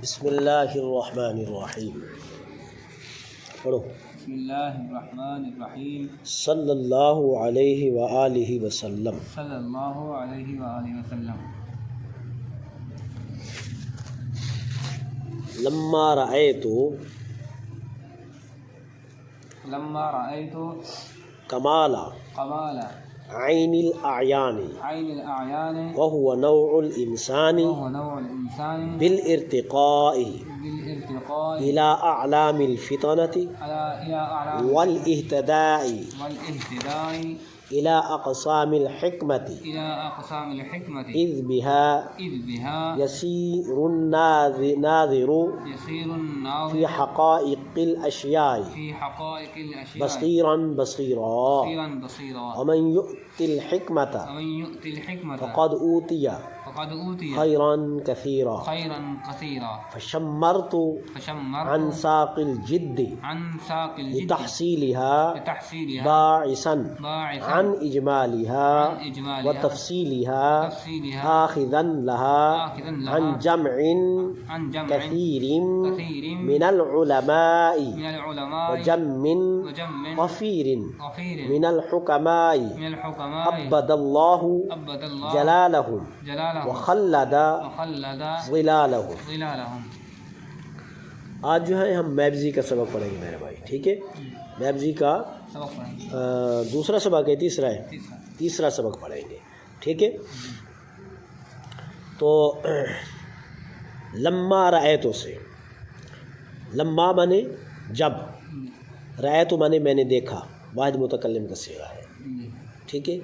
بسم اللہ الرحمن الرحیم پڑھو۔ بسم اللہ الرحمن الرحیم صلی اللہ علیہ وآلہ وسلم۔ صلی اللہ علیہ وآلہ وسلم۔ لما رأیت کمال عین الاعیان وهو نوع الانسان بالارتقاء الى اعلام الفطنة والاهتداء الى اقسام الحکمة اذ بها يسير الناظر في حقائق الاشیاء بصیرا ومن يؤت الحکمة فقد اوتی خیرا کثیرا فشمرت عن ساق الجد لتحصيلها باعثا عن إجمالها وتفصيلها آخذا لها عن جمع كثير من العلماء وجم غفير من الحكماء أبد الله جلالهم وخلد ظلالهم۔ آج جو ہے ہم میبزی کا سبق پڑھیں گے میرے بھائی، ٹھیک ہے؟ میبزی کا دوسرا سبق ہے، تیسرا سبق پڑھیں گے، ٹھیک ہے؟ تو لما رأیتو سے، لما مانے جب، رأیتو مانے میں نے دیکھا، واحد متکلم کا صیغہ ہے، ٹھیک ہے؟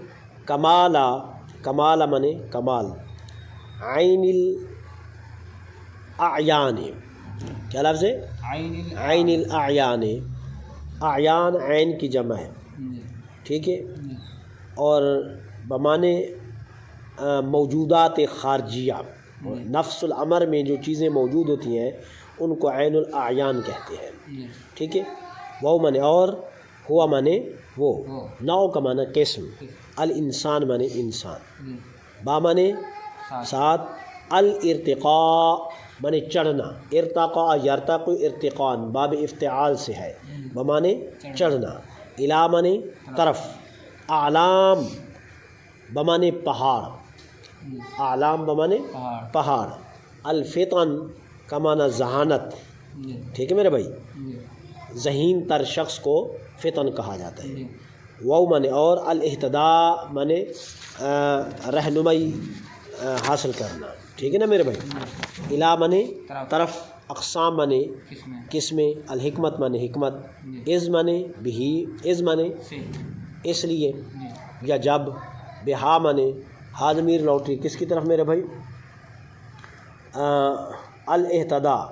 کمال مانے کمال، عین الاعیان، کیا لفظ ہے؟ عین الاعیان، اعیان عین کی جمع ہے، ٹھیک ہے؟ اور بمانے موجودات خارجیہ، نفس الامر میں جو چیزیں موجود ہوتی ہیں ان کو عین الاعیان کہتے ہیں، ٹھیک ہے؟ وہ مانے اور، ہوا مانے وہ، نوع کا مانے قسم، الانسان مانے انسان، با مانے ساتھ، الارتقاء مانے چڑھنا، ارتقاء یرتقی ارتقان، باب افتعال سے ہے، بمانے چڑھنا، الا مانے طرف، اعلام بمانے پہاڑ، اعلام بمانے پہاڑ، الفطن کا مانے ذہانت، ٹھیک ہے میرے بھائی؟ ذہین تر شخص کو فطن کہا جاتا ہے، وہ مانے اور، الاہتداء مانے رہنمائی حاصل کرنا، ٹھیک ہے نا میرے بھائی؟ الا مانے طرف، اقسام مانے قسمیں، الحکمت مانے حکمت، از مانے بھی، از مانے اس لیے یا جب، بہا مانے ہا ضمیر لوٹی کس کی طرف میرے بھائی؟ الاہتداء،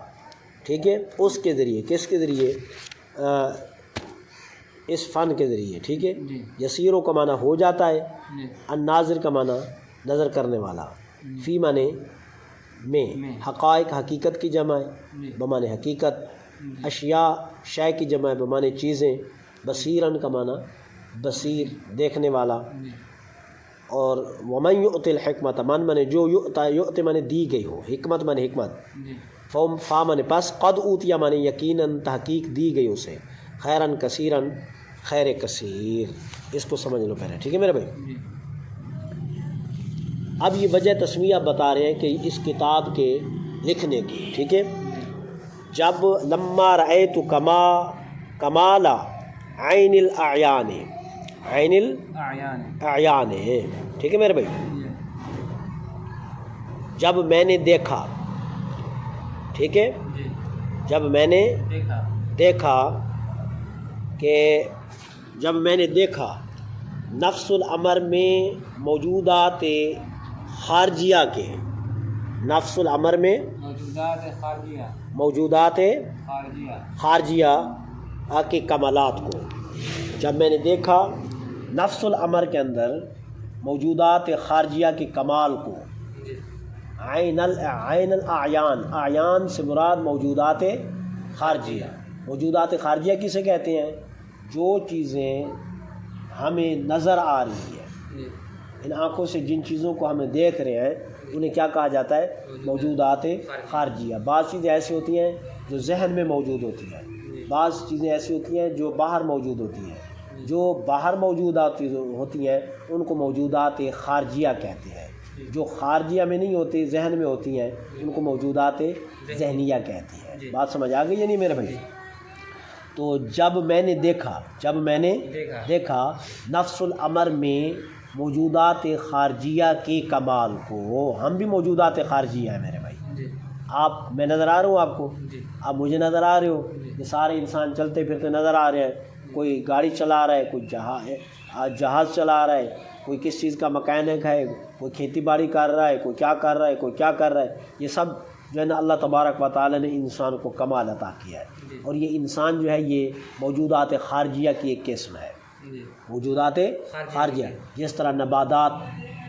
ٹھیک ہے؟ اس کے ذریعے، کس کے ذریعے؟ اس فن کے ذریعے، ٹھیک ہے؟ یسیروں کا معنی ہو جاتا ہے، الناظر کا معنی نظر کرنے والا، فی معنی میں، حقائق حقیقت کی جمع ہے بمعنی حقیقت، اشیاء شے کی جمع ہے بمعنی چیزیں، بصیرن کا معنی بصیر دیکھنے والا، اور ومن یؤت الحکمت من معنی جو، یؤت معنی دی گئی ہو، حکمت معنی حکمت، فا معنی پس، قد اوتیا معنی یقیناً تحقیق دی گئی اسے، خیرن کثیرن خیر کثیر، اس کو سمجھ لو پہلے، ٹھیک ہے میرے بھائی؟ اب یہ وجہ تسمیہ بتا رہے ہیں کہ اس کتاب کے لکھنے کی، ٹھیک ہے؟ جب لما رأیت کمال عین الاعیان، عین الاعیان، ٹھیک ہے میرے بھائی؟ جب میں نے دیکھا، ٹھیک ہے؟ جب میں نے دیکھا کہ، جب میں نے دیکھا نفس الامر میں موجودات خارجیہ کے، نفس الامر میں موجودات خارجیہ کے کمالات کو، جب میں نے دیکھا نفس الامر کے اندر موجودات خارجیہ کے کمال کو، عین الاعیان، اعیان سے مراد موجودات خارجیہ، موجودات خارجیہ کسے کہتے ہیں؟ جو چیزیں ہمیں نظر آ رہی ہے، ان آنکھوں سے جن چیزوں کو ہمیں دیکھ رہے ہیں انہیں کیا کہا جاتا ہے؟ موجودات خارجیہ۔ بعض چیزیں ایسی ہوتی ہیں جو ذہن میں موجود ہوتی ہیں، بعض چیزیں ایسی ہوتی ہیں جو باہر موجود ہوتی ہیں۔ جو باہر موجودات ہوتی ہیں ان کو موجودات خارجیہ کہتے ہیں، جو خارجیہ میں نہیں ہوتی ذہن میں ہوتی ہیں ان کو موجودات ذہنیہ کہتے ہیں۔ بات سمجھ آ گئی یا نہیں میرے بھائی؟ تو جب میں نے دیکھا نفس الامر میں موجودات خارجیہ کے کمال کو، ہم بھی موجودات خارجیہ ہیں میرے بھائی۔ میں نظر آ رہا ہوں آپ کو، آپ مجھے نظر آ رہے ہو، یہ سارے انسان چلتے پھرتے نظر آ رہے ہیں، کوئی گاڑی چلا رہا ہے، کوئی جہاز چلا رہا ہے، کوئی کس چیز کا مکینک ہے، کوئی کھیتی باڑی کر رہا ہے، کوئی کیا کر رہا ہے، کوئی کیا کر رہا ہے۔ یہ سب جو ہے نا اللہ تبارک و تعالی نے انسان کو کمال عطا کیا ہے، اور یہ انسان جو ہے یہ موجودات خارجیہ کی ایک قسم ہے۔ موجودات خارجیہ جس طرح نباتات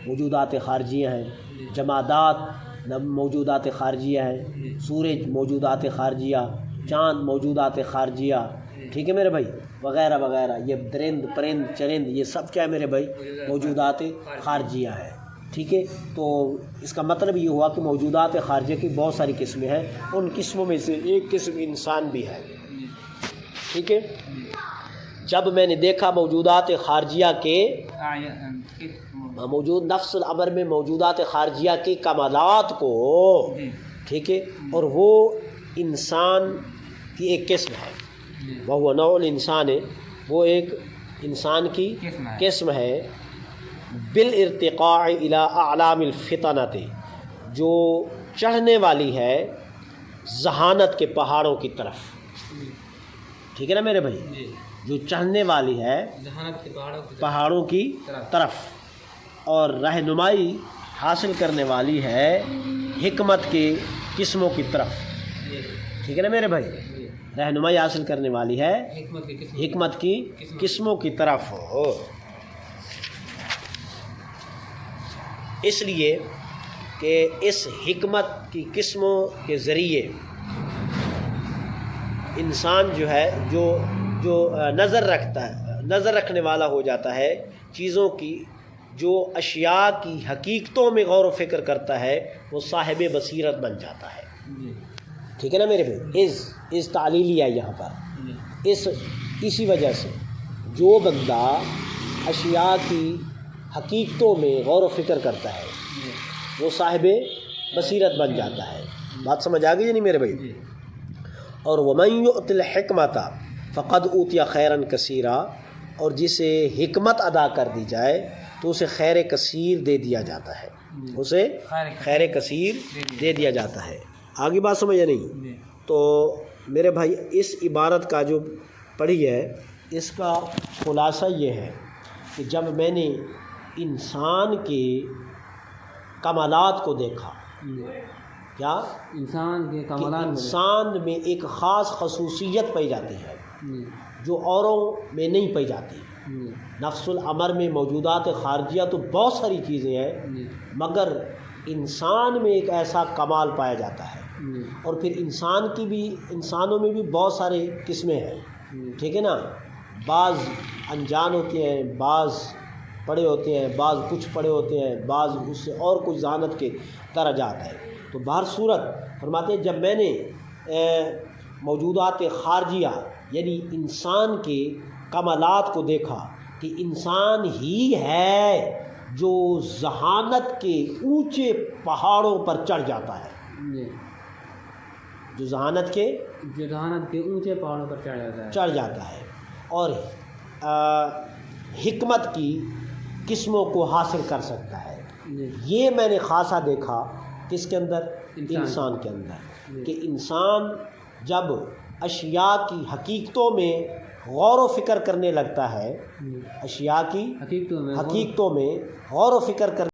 موجودات خارجیہ ہیں، جمادات موجودات خارجیہ ہیں، سورج موجودات خارجیہ، چاند موجودات خارجیہ، ٹھیک ہے میرے بھائی، وغیرہ وغیرہ۔ یہ درند پرند چرند یہ سب کیا ہے میرے بھائی؟ موجودات خارجیہ ہے، ٹھیک ہے۔ تو اس کا مطلب یہ ہوا کہ موجودات خارجیہ کی بہت ساری قسمیں ہیں، ان قسموں میں سے ایک قسم انسان بھی ہے، ٹھیک ہے۔ جب میں نے دیکھا موجودات خارجیہ کے نفس الامر میں موجودات خارجیہ کے کمالات کو، ٹھیک ہے، اور وہ انسان کی ایک قسم ہے، وہ نوع الانسان ہے، وہ ایک انسان کی قسم ہے، بالارتقاء الی اعلام الفطنۃ، جو چڑھنے والی ہے ذہانت کے پہاڑوں کی طرف، ٹھیک ہے نا میرے بھائی، جو چڑھنے والی ہے پہاڑوں کی طرف، اور رہنمائی حاصل کرنے والی ہے حکمت کی قسموں کی طرف، ٹھیک ہے نا میرے بھائی، رہنمائی حاصل کرنے والی ہے حکمت کی قسموں کی طرف۔ اس لیے کہ اس حکمت کی قسموں کے ذریعے انسان جو ہے جو نظر رکھنے والا ہو جاتا ہے چیزوں کی، جو اشیاء کی حقیقتوں میں غور و فکر کرتا ہے وہ صاحب بصیرت بن جاتا ہے، ٹھیک ہے نا میرے بھائی۔ اس تعلیلی ہے یہاں پر، اسی وجہ سے جو بندہ اشیاء کی حقیقتوں میں غور و فکر کرتا ہے وہ صاحب بصیرت بن جاتا ہے۔ بات سمجھ آ گئی نہیں میرے بھائی؟ اور وَمَن يُؤْتِ الْحِكْمَةَ فَقَدْ أُوتِيَ خَيْرًا كَثِيرًا، اور جسے حکمت ادا کر دی جائے تو اسے خیر کثیر دے دیا جاتا ہے، اسے خیر کثیر دے دیا جاتا ہے۔ آگے بات سمجھ نہیں؟ تو میرے بھائی اس عبارت کا جو پڑھی ہے اس کا خلاصہ یہ ہے کہ جب میں نے انسان کے کمالات کو دیکھا، کیا انسان کے کمالات، انسان میں ایک خاص خصوصیت پائی جاتی ہے جو اوروں میں نہیں پائی جاتی۔ نفس الامر میں موجودات خارجیہ تو بہت ساری چیزیں ہیں، مگر انسان میں ایک ایسا کمال پایا جاتا ہے، اور پھر انسانوں میں بھی بہت سارے قسمیں ہیں، ٹھیک ہے نا۔ بعض انجان ہوتے ہیں، بعض پڑھے ہوتے ہیں، بعض کچھ پڑھے ہوتے ہیں، بعض اس سے اور کچھ ذہانت کے درجات ہیں۔ تو بہر صورت فرماتے ہیں جب میں نے موجودات خارجیہ یعنی انسان کے کمالات کو دیکھا کہ انسان ہی ہے جو ذہانت کے اونچے پہاڑوں پر چڑھ جاتا ہے، جو ذہانت کے اونچے پہاڑوں پر چڑھ جاتا ہے، اور حکمت کی قسموں کو حاصل کر سکتا ہے۔ یہ میں نے خاصا دیکھا کس کے اندر؟ انسان کے اندر، کہ انسان جب اشیاء کی حقیقتوں میں غور و فکر کرنے لگتا ہے، اشیاء کی حقیقتوں میں غور و فکر کرنے